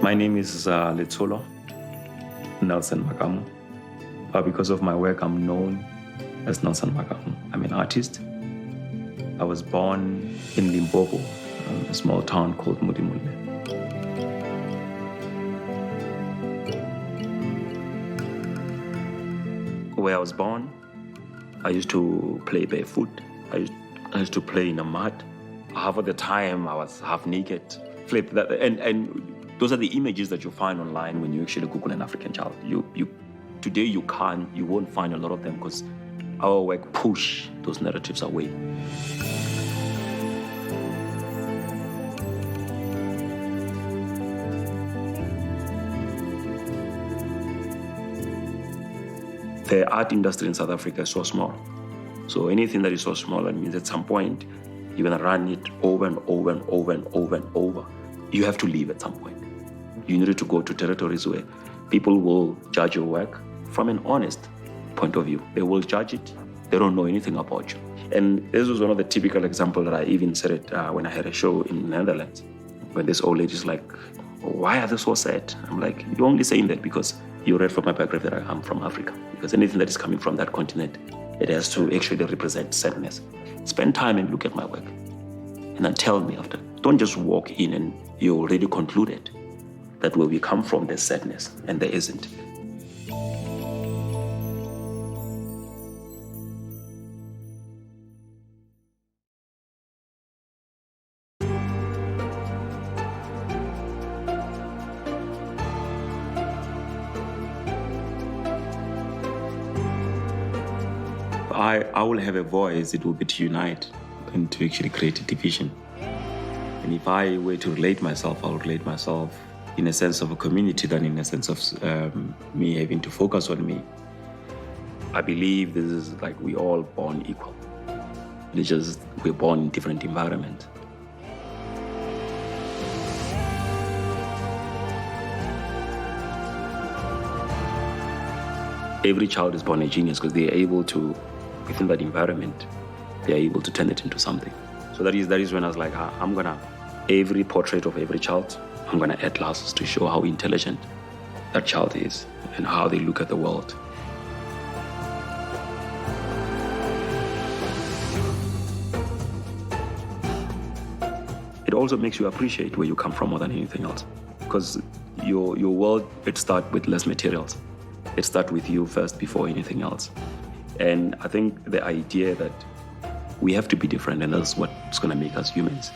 My name is Letolo Nelson Makamo. Because of my work, I'm known as Nelson Makamo. I'm an artist. I was born in Limpopo, a small town called Mudimule. Where I was born, I used to play barefoot. I used to play in the mud. Half of the time, I was half naked. Flip that, and those are the images that you find online when you actually Google an African child. Today you won't find a lot of them because our work push those narratives away. The art industry in South Africa is so small. So anything that is so small, that means at some point, you're gonna run it over and over and over and over and over. You have to leave at some point. You need to go to territories where people will judge your work from an honest point of view. They will judge it. They don't know anything about you. And this was one of the typical examples that I even said it when I had a show in the Netherlands. When this old lady's like, why are they so sad? I'm like, you're only saying that because you read from my background that I'm from Africa. Because anything that is coming from that continent, it has to actually represent sadness. Spend time and look at my work. And then tell me after. Don't just walk in and you already concluded that where we come from, there's sadness, and there isn't. I will have a voice, it will be to unite and to actually create a division. And if I were to relate myself, I'll relate myself in a sense of a community than in a sense of me having to focus on me. I believe this is like we all born equal. It's just we're born in different environments. Every child is born a genius because they are able to, within that environment, they are able to turn it into something. So that is when I was like, every portrait of every child, I'm gonna add glasses to show how intelligent that child is and how they look at the world. It also makes you appreciate where you come from more than anything else. Because your world, it starts with less materials. It starts with you first before anything else. And I think the idea that we have to be different, and that's what's gonna make us humans.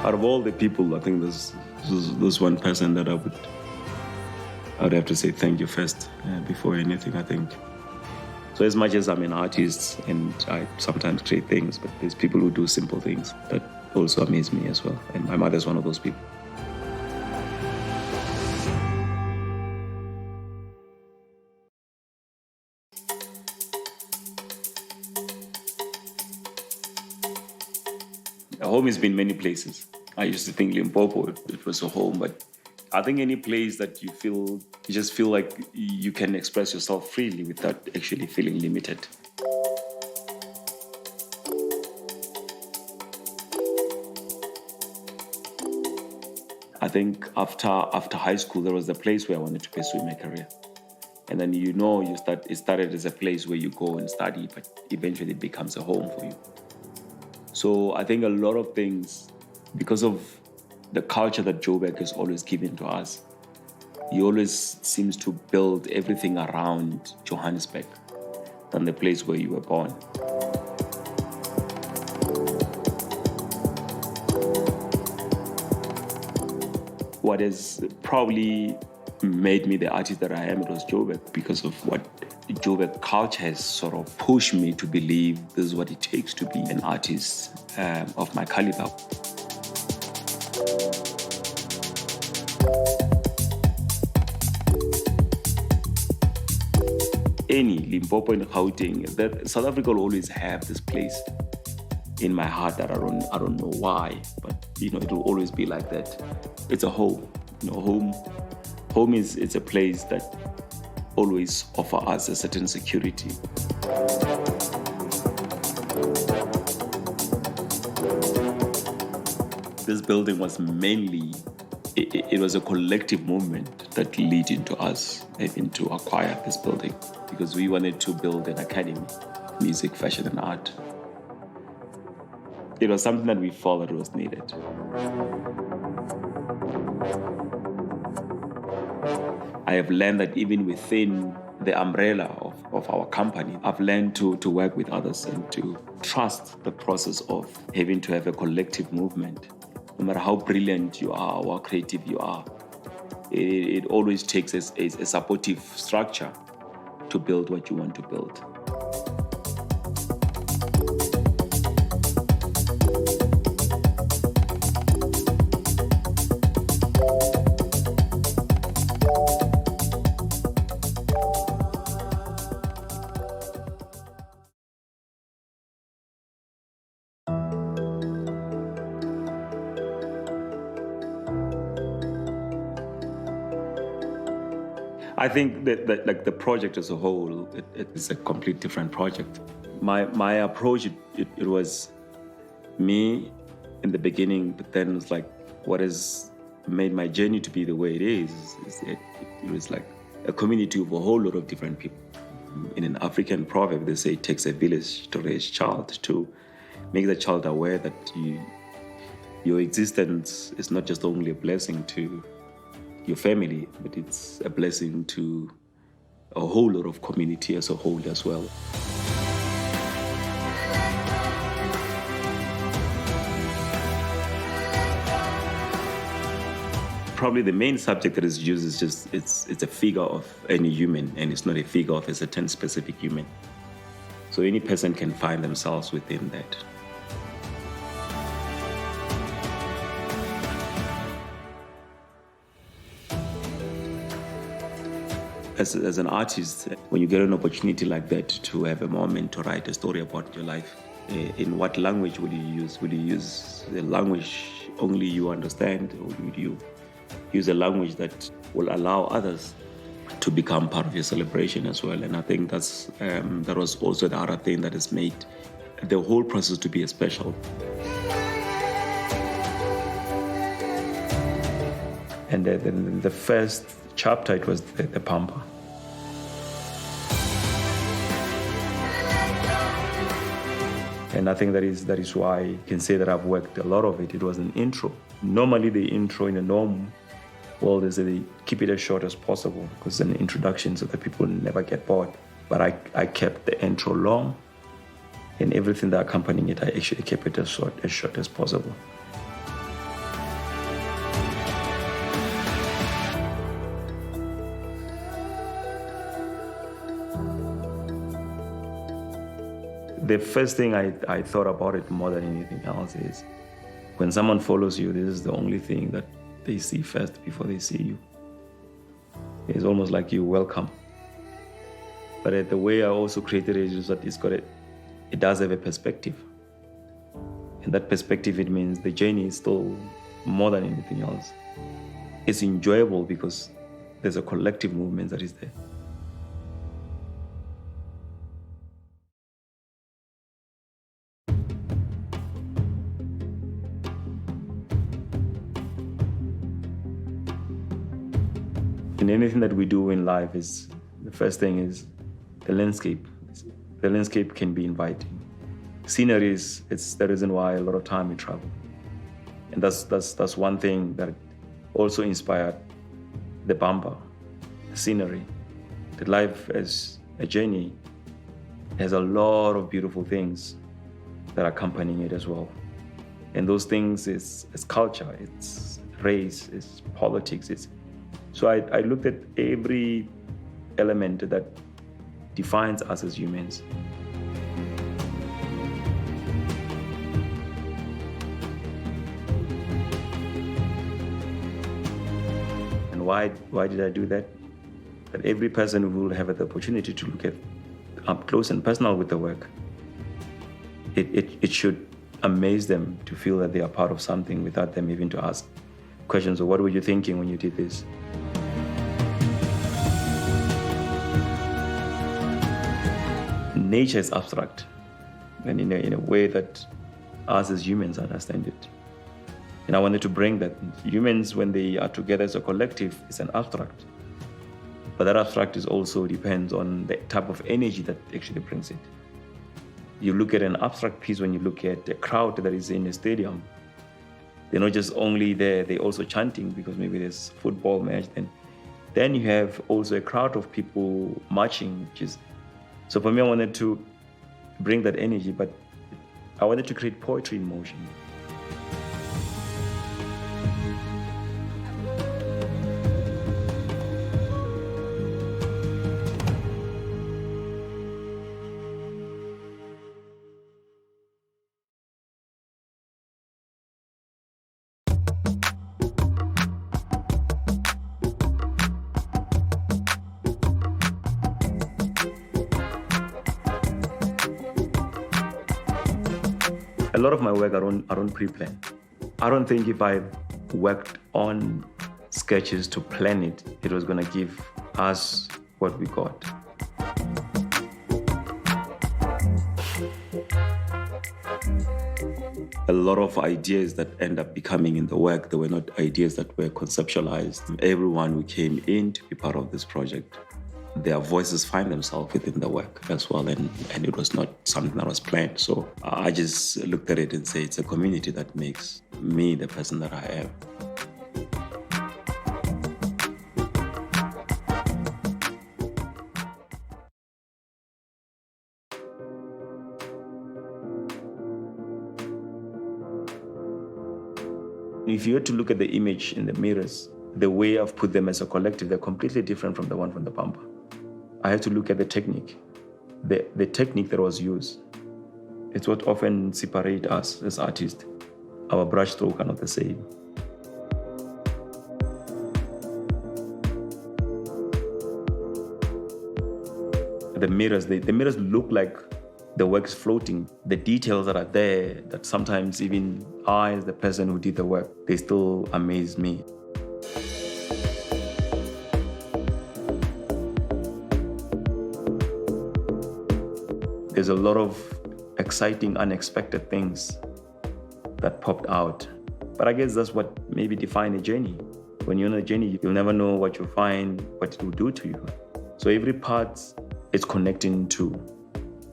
Out of all the people, I think there's one person that I'd have to say thank you first before anything, I think. So as much as I'm an artist and I sometimes create things, but there's people who do simple things that also amaze me as well. And my mother's one of those people. Home has been many places. I used to think Limpopo, it was a home, but I think any place that you just feel like you can express yourself freely without actually feeling limited. I think after high school, there was a place where I wanted to pursue my career. And then it started as a place where you go and study, but eventually it becomes a home for you. So I think a lot of things, because of the culture that Joburg has always given to us, he always seems to build everything around Johannesburg than the place where you were born. What has probably made me the artist that I am, it was Joburg, because of what Joburg culture has sort of pushed me to believe this is what it takes to be an artist of my caliber. Any Limpopo and Gauteng, that South Africa will always have this place in my heart that I don't know why, but it will always be like that. It's a home. Home it's a place that always offer us a certain security. this building was mainly, it was a collective movement that led into us having to acquire this building, because we wanted to build an academy, music, fashion, and art. It was something that we felt that was needed. I have learned that even within the umbrella of our company, I've learned to work with others and to trust the process of having to have a collective movement. No matter how brilliant you are or how creative you are, it always takes a supportive structure to build what you want to build. I think that like the project as a whole, it is a complete different project. My approach, it was me in the beginning, but then it's like what has made my journey to be the way it is it was like a community of a whole lot of different people. In an African proverb, they say it takes a village to raise a child, to make the child aware that your existence is not just only a blessing to your family, but it's a blessing to a whole lot of community as a whole as well. Probably the main subject that is used is just, it's a figure of any human, and it's not a figure of a certain specific human. So any person can find themselves within that. As an artist, when you get an opportunity like that to have a moment to write a story about your life, in what language will you use? Will you use the language only you understand, or would you use a language that will allow others to become part of your celebration as well? And I think that was also the other thing that has made the whole process to be special. And the first chapter, it was the Pampa. And I think that is why you can say that I've worked a lot of it. It was an intro. Normally the intro in the norm world is that they keep it as short as possible because it's an introduction so that people never get bored. But I kept the intro long, and everything that accompanying it, I actually kept it as short as possible. The first thing I thought about it more than anything else is when someone follows you, this is the only thing that they see first before they see you. It's almost like you're welcome. But the way I also created it is that it does have a perspective. And that perspective, it means the journey is still more than anything else. It's enjoyable because there's a collective movement that is there. And anything that we do in life is, the first thing is the landscape. The landscape can be inviting. Scenery it's the reason why a lot of time we travel. And that's one thing that also inspired the Pampa, the scenery. The life as a journey has a lot of beautiful things that are accompanying it as well. And those things is culture, it's race, it's politics, So I looked at every element that defines us as humans. And why did I do that? That every person will have the opportunity to look at up close and personal with the work. It should amaze them to feel that they are part of something without them even to ask questions of what were you thinking when you did this? Nature is abstract, and in a way that us as humans understand it. And I wanted to bring that. Humans, when they are together as a collective, is an abstract. But that abstract is also depends on the type of energy that actually brings it. You look at an abstract piece when you look at a crowd that is in a stadium. They're not just only there, they're also chanting because maybe there's a football match. Then you have also a crowd of people marching, so for me, I wanted to bring that energy, but I wanted to create poetry in motion. A lot of my work I don't pre-plan. I don't think if I worked on sketches to plan it, it was gonna give us what we got. A lot of ideas that end up becoming in the work, they were not ideas that were conceptualized. Everyone who came in to be part of this project, their voices find themselves within the work as well, and it was not something that was planned. So I just looked at it and say it's a community that makes me the person that I am. If you were to look at the image in the mirrors, the way I've put them as a collective, they're completely different from the one from the bumper. I have to look at the technique. The technique that was used. It's what often separates us as artists. Our brush stroke are not the same. The mirrors look like the work's floating. The details that are there, that sometimes even I, as the person who did the work, they still amaze me. There's a lot of exciting, unexpected things that popped out. But I guess that's what maybe defines a journey. When you're on a journey, you'll never know what you'll find, what it will do to you. So every part is connecting to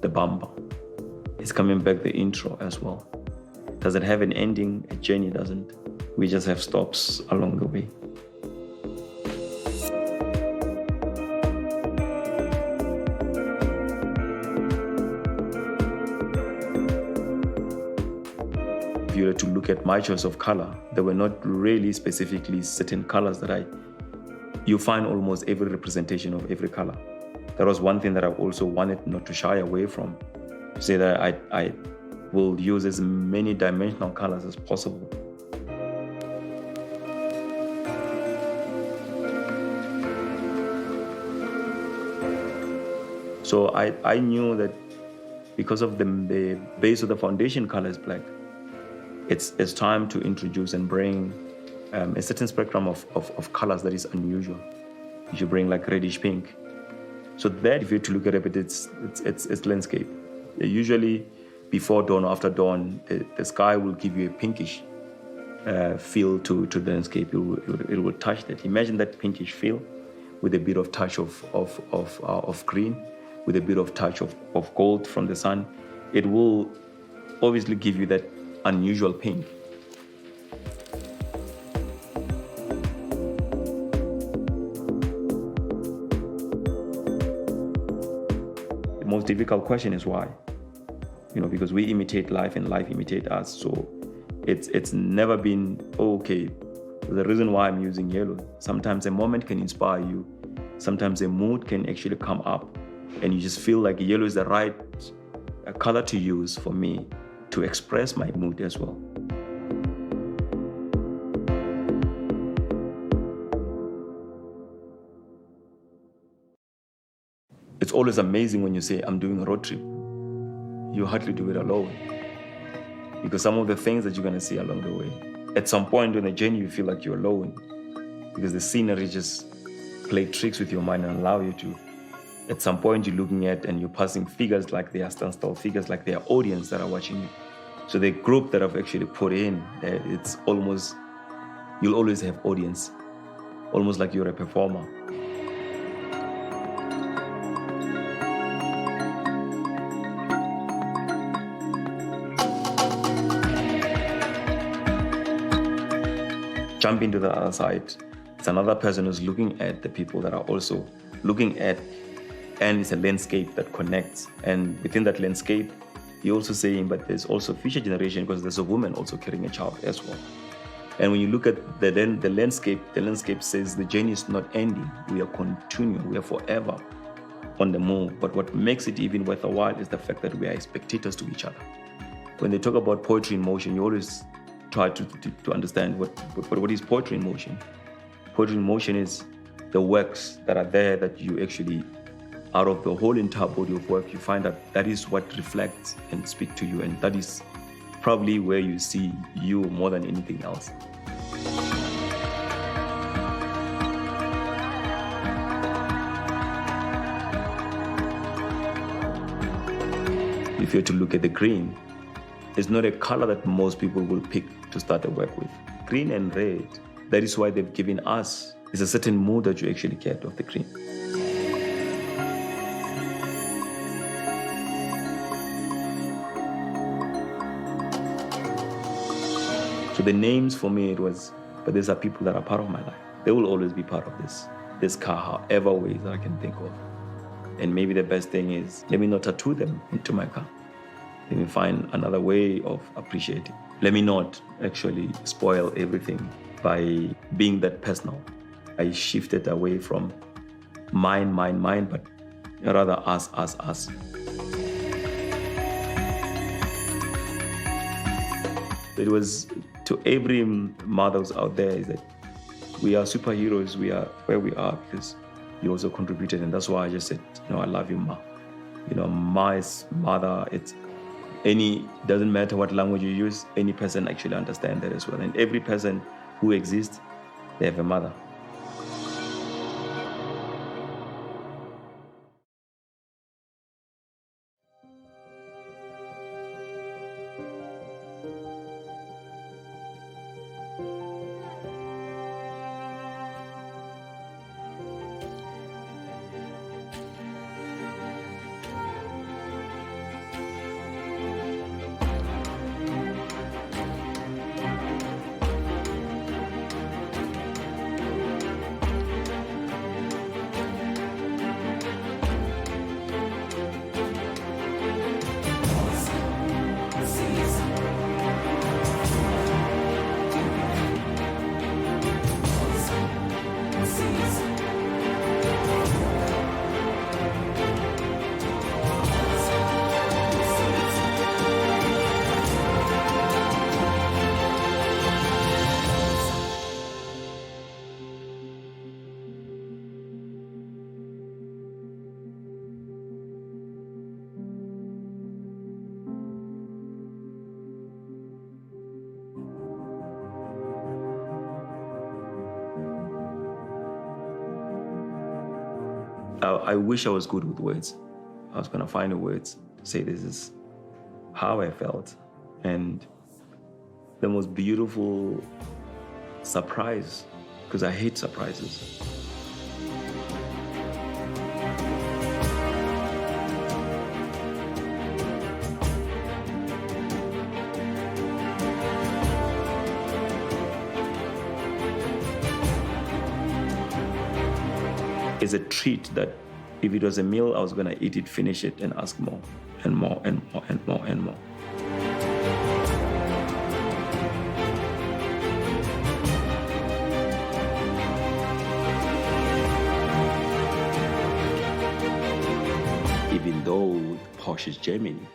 the bumper. It's coming back the intro as well. Does it have an ending? A journey doesn't. We just have stops along the way. If you were to look at my choice of color, there were not really specifically certain colors that you find almost every representation of every color. That was one thing that I also wanted not to shy away from. To say that I will use as many dimensional colors as possible. So I knew that because of the base of the foundation color is black, it's time to introduce and bring a certain spectrum of colors that is unusual. You should bring like reddish pink. So that, if you were to look at it, it's landscape. Usually before dawn or after dawn, the sky will give you a pinkish feel to the landscape. It will touch that. Imagine that pinkish feel with a bit of touch of green, with a bit of touch of gold from the sun. It will obviously give you that unusual pink. The most difficult question is why? Because we imitate life and life imitates us. So it's never been, okay, the reason why I'm using yellow. Sometimes a moment can inspire you. Sometimes a mood can actually come up and you just feel like yellow is the right color to use for me to express my mood as well. It's always amazing when you say, I'm doing a road trip. You hardly do it alone. Because some of the things that you're going to see along the way, at some point on the journey, you feel like you're alone. Because the scenery just play tricks with your mind and allow you to. At some point, you're looking at and you're passing figures like they are standstill, figures like they are audience that are watching you. So the group that I've actually put in, it's almost, you'll always have audience, almost like you're a performer. Jump into the other side. It's another person who's looking at the people that are also looking at, and it's a landscape that connects. And within that landscape, you're also saying, but there's also future generation, because there's a woman also carrying a child as well. And when you look at the landscape says the journey is not ending. We are continuing. We are forever on the move. But what makes it even worth a while is the fact that we are spectators to each other. When they talk about poetry in motion, you always try to understand what is poetry in motion. Poetry in motion is the works that are there that you actually, out of the whole entire body of work, you find that is what reflects and speaks to you, and that is probably where you see you more than anything else. If you're to look at the green, it's not a color that most people will pick to start the work with. Green and red, that is why they've given us, it's a certain mood that you actually get of the green. So the names for me, but these are people that are part of my life. They will always be part of this car, however ways that I can think of. And maybe the best thing is, let me not tattoo them into my car. Let me find another way of appreciating. Let me not actually spoil everything by being that personal. I shifted away from mine, but rather us. It was to every mother who's out there, is that we are superheroes. We are where we are because you also contributed, and that's why I just said, I love you, Ma. Ma is mother. Doesn't matter what language you use, any person actually understands that as well. And every person who exists, they have a mother. I wish I was good with words. I was going to find the words to say this is how I felt. And the most beautiful surprise, because I hate surprises. It's a treat that if it was a meal, I was going to eat it, finish it, and ask more and more and more and more and more. Even though Porsche is German,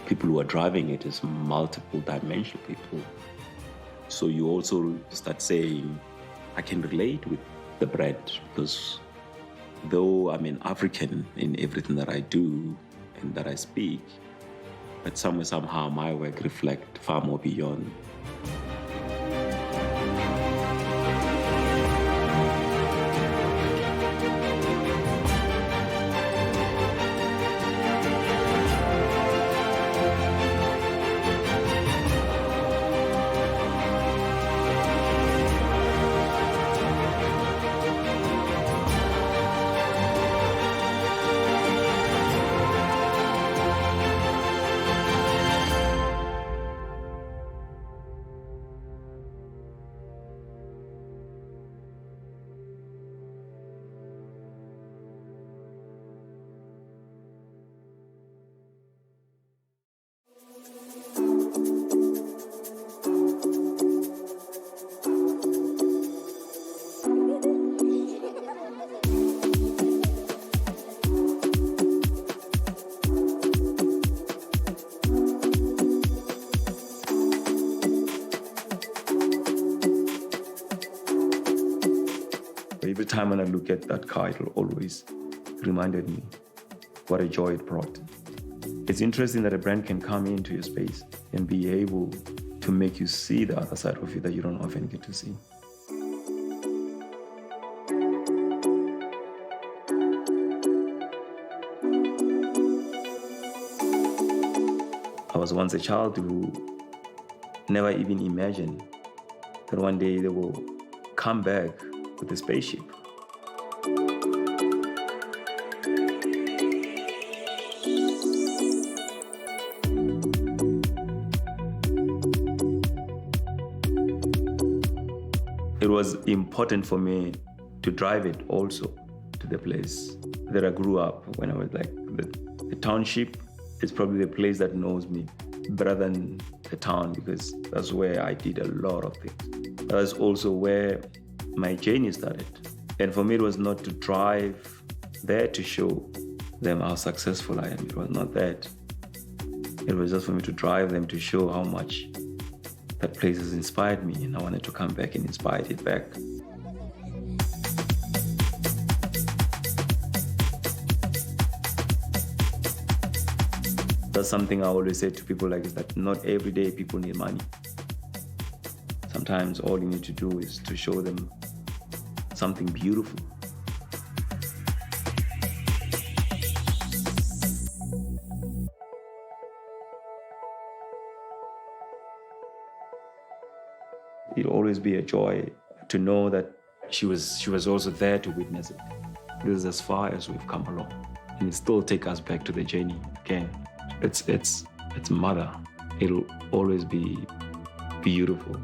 people who are driving it is multiple dimensional people. So you also start saying, I can relate with the brand, because though I'm an African in everything that I do and that I speak, but somehow my work reflects far more beyond. But every time when I look at that car, it always reminded me what a joy it brought. It's interesting that a brand can come into your space and be able to make you see the other side of you that you don't often get to see. I was once a child who never even imagined that one day they will come back with a spaceship. It was important for me to drive it also to the place that I grew up when I was like the township. It's probably the place that knows me better than the town, because that's where I did a lot of things. That's also where my journey started. And for me, it was not to drive there to show them how successful I am. It was not that. It was just for me to drive them to show how much that place has inspired me, and I wanted to come back and inspire it back. That's something I always say to people, like, is that not every day people need money. Sometimes all you need to do is to show them something beautiful. It'll always be a joy to know that she was also there to witness it. This is as far as we've come along, and it still take us back to the journey again. It's mother. It'll always be beautiful.